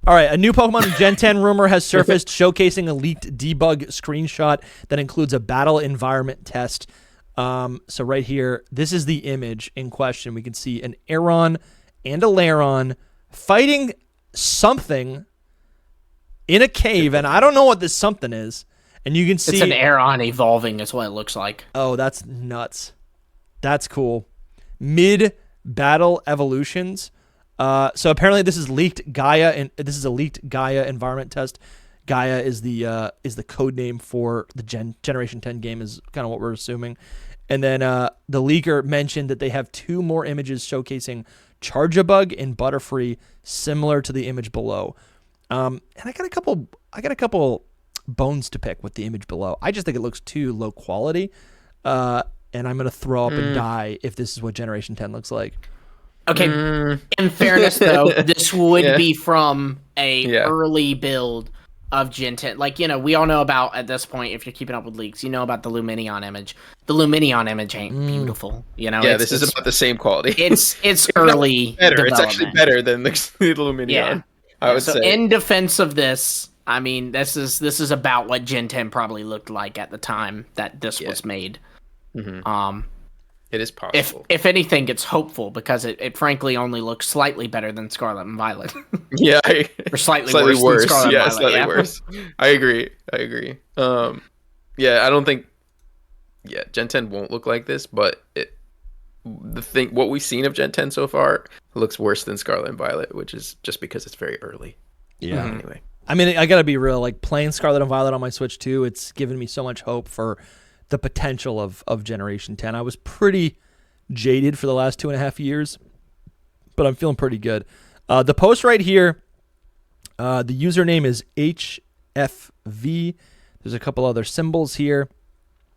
All right, a new Pokemon Gen 10 rumor has surfaced showcasing a leaked debug screenshot that includes a battle environment test. So right here, this is the image in question. We can see an Aeron and a Lairon fighting something in a cave, and I don't know what this something is. And you can see... It's an Aeron evolving is what it looks like. Oh, that's nuts. That's cool. Mid-battle evolutions. So apparently this is leaked Gaia, and this is a leaked Gaia environment test. Gaia is the code name for the Generation 10 game, is kind of what we're assuming. And then the leaker mentioned that they have 2 more images showcasing Charjabug and Butterfree, similar to the image below. And I got a couple bones to pick with the image below. I just think it looks too low quality, and I'm gonna throw up and die if this is what Generation 10 looks like. Okay, in fairness though, this would be from a early build of Gen 10. Like, you know, we all know about, at this point, if you're keeping up with leaks, you know about the Lumineon image. The Lumineon image ain't beautiful. You know, this is about the same quality. It's early better. It's actually better than the Lumineon. Yeah. I would say. In defense of this, I mean, this is about what Gen 10 probably looked like at the time that this was made. Mm-hmm. It is possible. If anything, it's hopeful because it frankly only looks slightly better than Scarlet and Violet. Or slightly worse than Scarlet and Violet. Slightly worse. I agree. I don't think Gen 10 won't look like this, but what we've seen of Gen 10 so far looks worse than Scarlet and Violet, which is just because it's very early. Yeah. Anyway. I mean, I gotta be real, like playing Scarlet and Violet on my Switch 2, it's given me so much hope for the potential of Generation 10. I was pretty jaded for the last 2.5 years, but I'm feeling pretty good. The post right here, the username is HFV. There's a couple other symbols here,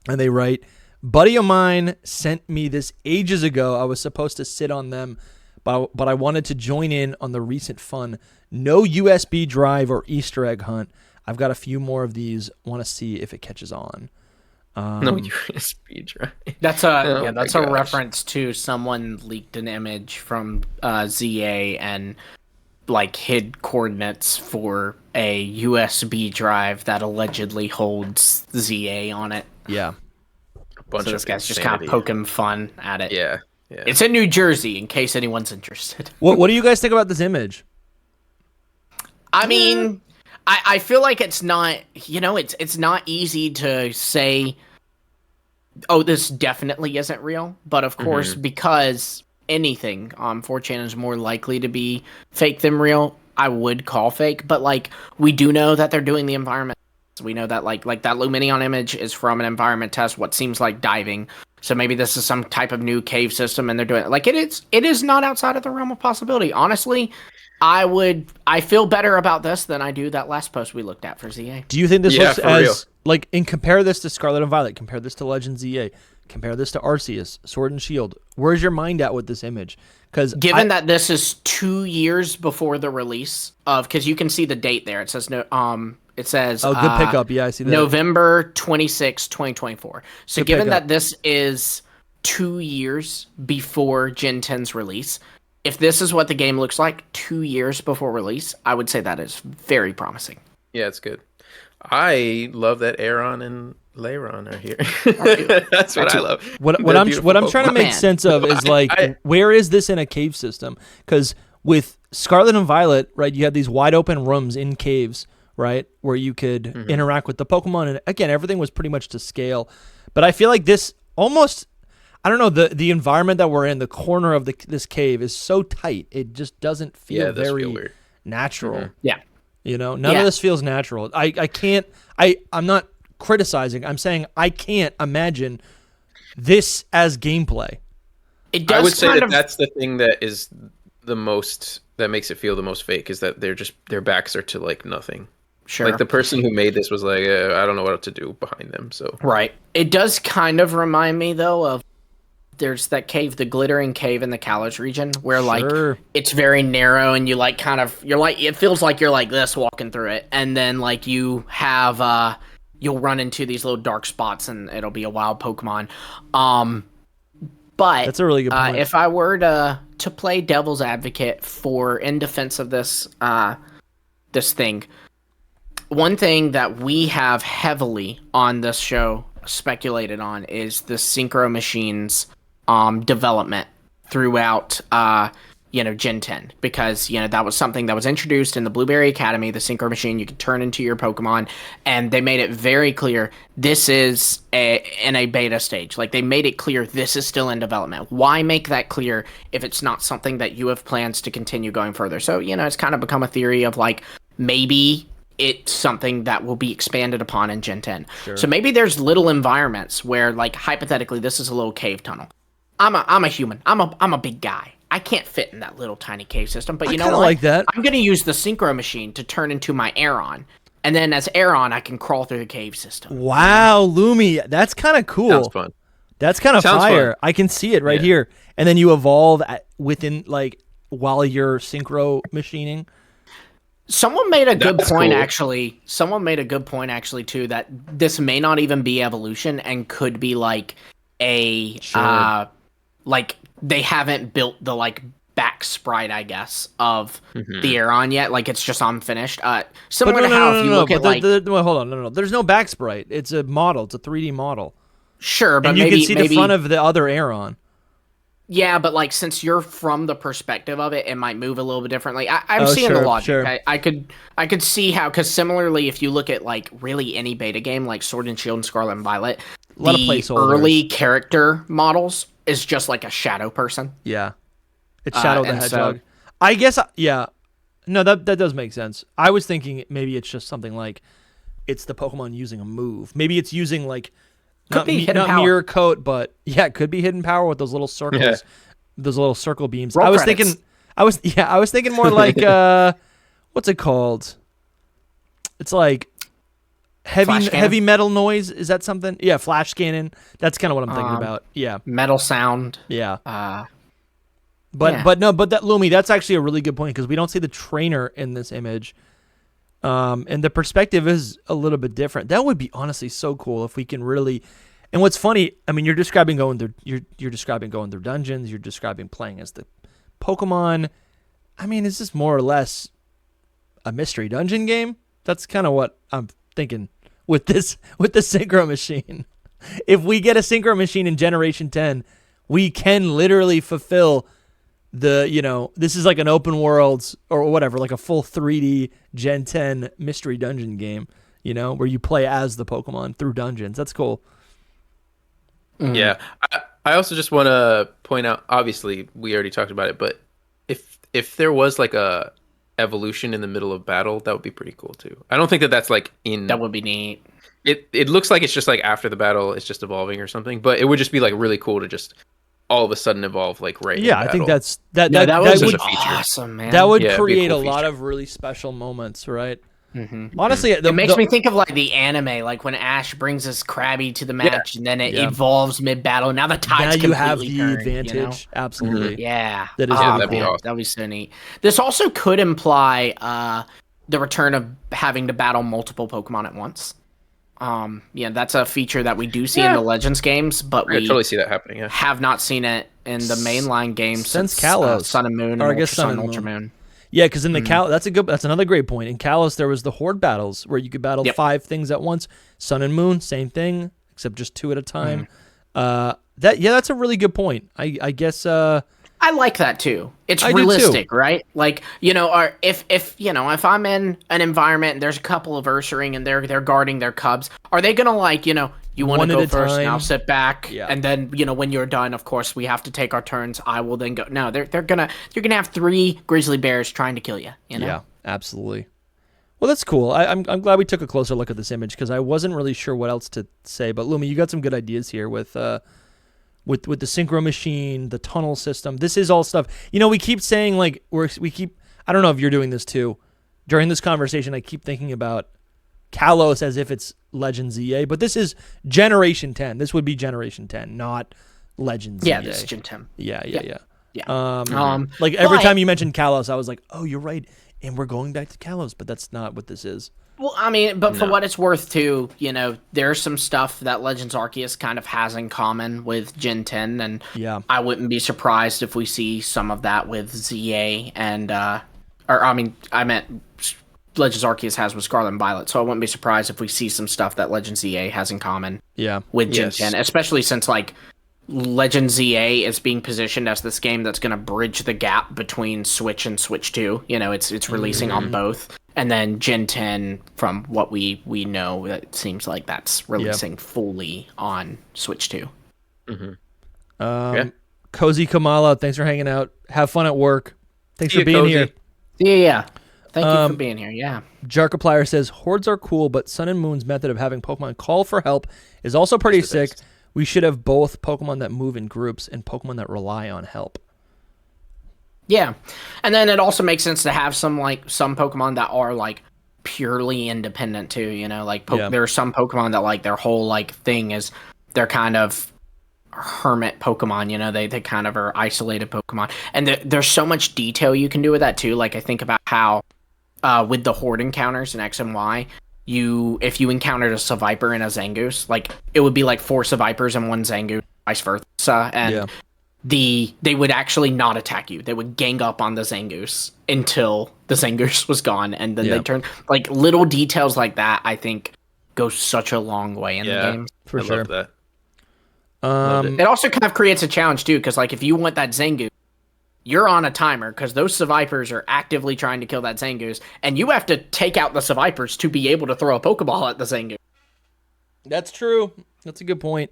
and they write, buddy of mine sent me this ages ago. I was supposed to sit on them, but I wanted to join in on the recent fun. No USB drive or Easter egg hunt. I've got a few more of these. Want to see if it catches on. No USB drive. That's a reference to someone leaked an image from ZA and like hid coordinates for a USB drive that allegedly holds ZA on it. Yeah. So this guy's just kind of poking fun at it. Yeah. It's in New Jersey, in case anyone's interested. What do you guys think about this image? I mean, I feel like it's not, it's not easy to say, oh, this definitely isn't real. But of course, because anything on 4chan is more likely to be fake than real, I would call fake. But like, we do know that they're doing the environment. We know that like that Lumineon image is from an environment test, what seems like diving. So maybe this is some type of new cave system and they're doing it. Like it is not outside of the realm of possibility. Honestly, I feel better about this than I do that last post we looked at for ZA. Do you think this looks as real? Like, and compare this to Scarlet and Violet, compare this to Legend ZA, compare this to Arceus, Sword and Shield. Where's your mind at with this image? Because given that this is 2 years before the release of, because you can see the date there. It says good pickup. Yeah, I see that. November 26, 2024. So given that this is 2 years before Gen 10's release, if this is what the game looks like 2 years before release, I would say that is very promising. Yeah, it's good. I love that Aeron and Lairon are here. That's what I love. What I'm trying to make sense of is like, where is this in a cave system? Because with Scarlet and Violet, right, you have these wide open rooms in caves, right, where you could interact with the Pokemon, and again, everything was pretty much to scale. But I feel like this almost, I don't know, the environment that we're in, the corner of this cave is so tight, it just doesn't feel very natural. Yeah. None of this feels natural. I'm not criticizing. I'm saying I can't imagine this as gameplay. It does. I would say that's the thing that is the most, that makes it feel the most fake, is that their backs are to like nothing. Sure. Like the person who made this was like, I don't know what to do behind them. So right. It does kind of remind me though of, there's that cave, the glittering cave in the Kalos region, where like it's very narrow and you like it feels like you're like this walking through it, and then like you have you'll run into these little dark spots and it'll be a wild Pokemon. But that's a really good point. If I were to play devil's advocate in defense of this this thing. One thing that we have heavily on this show speculated on is the synchro machines development throughout Gen 10, because that was something that was introduced in the Blueberry Academy, the synchro machine you could turn into your Pokemon, and they made it very clear this is in a beta stage. Like, they made it clear this is still in development. Why make that clear if it's not something that you have plans to continue going further? So it's kind of become a theory of like, maybe it's something that will be expanded upon in Gen 10. Sure. So maybe there's little environments where, like, hypothetically, this is a little cave tunnel. I'm a human. I'm a big guy. I can't fit in that little tiny cave system. But you know what? Like that. I'm going to use the synchro machine to turn into my Aeron. And then as Aeron, I can crawl through the cave system. Wow, Lumi. That's kind of cool. Sounds fun. That's kind of fire. Fun. I can see it right here. And then you evolve within, like, while you're synchro machining. Someone made a good point, cool. actually. Someone made a good point, actually, too, that this may not even be evolution and could be like a like they haven't built the like back sprite, I guess, of the Aeron yet. Like, it's just unfinished. Similar to how if you look at like, well, hold on, no. There's no back sprite. It's a model. It's a 3D model. Sure, but and you can see the front of the other Aeron. Yeah, but like, since you're from the perspective of it, it might move a little bit differently. I'm seeing the logic. Sure. I could see how, because similarly, if you look at like really any beta game like Sword and Shield and Scarlet and Violet, the early character models is just like a shadow person. Yeah, it's Shadow the Hedgehog. So, I guess, yeah. No, that does make sense. I was thinking maybe it's just something like it's the Pokemon using a move. Maybe it's using like. Not mirror coat, but yeah, it could be hidden power with those little circles, those little circle beams. I was thinking more like what's it called? It's like heavy metal noise. Is that something? Yeah, flash scanning. That's kind of what I'm thinking about. Yeah, metal sound. Yeah. But that Lumi, that's actually a really good point, because we don't see the trainer in this image. And the perspective is a little bit different. That would be honestly so cool if we can really. And what's funny, I mean, you're describing going through dungeons. You're describing playing as the Pokemon. I mean, is this more or less a mystery dungeon game? That's kind of what I'm thinking with the synchro machine. If we get a synchro machine in Generation 10, we can literally fulfill this is like an open world or whatever, like a full 3D Gen 10 mystery dungeon game, where you play as the Pokemon through dungeons. That's cool. Yeah. I also just want to point out, obviously we already talked about it, but if there was like a evolution in the middle of battle, that would be pretty cool too. I don't think that's like that would be neat. It looks like it's just like after the battle, it's just evolving or something, but it would just be like really cool to just all of a sudden evolve like right. Yeah, I think that would be awesome, man. That would create a lot of really special moments, right? Mm-hmm. Honestly, it makes me think of like the anime, like when Ash brings his Krabby to the match, and then it evolves mid-battle. Now the tide's completely have the turned, advantage. Absolutely, yeah. That is that'd be awesome. That'd be so neat. This also could imply the return of having to battle multiple Pokemon at once. That's a feature that we do see in the Legends games, but we totally see that happening. Yeah. Have not seen it in the mainline games since Kalos, Sun and Moon, or I guess Sun and Ultra Moon. Yeah, because in the that's another great point. In Kalos, there was the Horde battles where you could battle 5 things at once. Sun and Moon, same thing, except just 2 at a time. That's a really good point. I guess. I like that too. It's realistic, right? Like, or if if I'm in an environment and there's a couple of Ursaring and they're guarding their cubs, are they gonna like, you want to go first, and I'll sit back, and then when you're done, of course we have to take our turns. I will then go. No, you're gonna have 3 grizzly bears trying to kill you. Yeah, absolutely. Well, that's cool. I'm glad we took a closer look at this image, because I wasn't really sure what else to say. But Lumi, you got some good ideas here with the synchro machine, the tunnel system. This is all stuff. We keep saying like we keep. I don't know if you're doing this too. During this conversation, I keep thinking about Kalos as if it's Legends EA, but this is Generation 10. This would be Generation 10, not Legends EA. Yeah, this is Gen 10. Yeah. Yeah. Like every time you mentioned Kalos, I was like, oh, you're right. And we're going back to Kalos, but that's not what this is. Well, I mean, but for what it's worth, too, there's some stuff that Legends Arceus kind of has in common with Gen 10, and I wouldn't be surprised if we see some of that with ZA and, I meant Legends Arceus has with Scarlet and Violet, so I wouldn't be surprised if we see some stuff that Legends EA has in common with Gen 10, especially since, like, Legends EA is being positioned as this game that's going to bridge the gap between Switch and Switch 2. You know, it's releasing on both. And then Gen 10, from what we know, it seems like that's releasing fully on Switch 2. Cozy Kamala, thanks for hanging out. Have fun at work. Thanks for being Cozy. here. Yeah. Thank you for being here. Yeah. Jarkaplier says, Hordes are cool, but Sun and Moon's method of having Pokemon call for help is also pretty sick. Best. We should have both Pokemon that move in groups and Pokemon that rely on help. Yeah. And then it also makes sense to have some Pokemon that are, like, purely independent too, you know? Like, there are some Pokemon that, like, their whole, like, thing is they're kind of hermit Pokemon, you know? They kind of are isolated Pokemon. And there's so much detail you can do with that too. Like, I think about how with the Horde encounters in X and Y, if you encountered a Seviper and a Zangoose, like, it would be like 4 Sevipers and 1 Zangoose, vice versa, and they would actually not attack you. They would gang up on the Zangoose until the Zangoose was gone, and then they turn. Like, little details like that, I think, go such a long way in the game. For I sure. love that. It also kind of creates a challenge too, because, like, if you want that Zangoose, you're on a timer, because those Sevipers are actively trying to kill that Zangoose, and you have to take out the Sevipers to be able to throw a Pokeball at the Zangoose. That's true. That's a good point.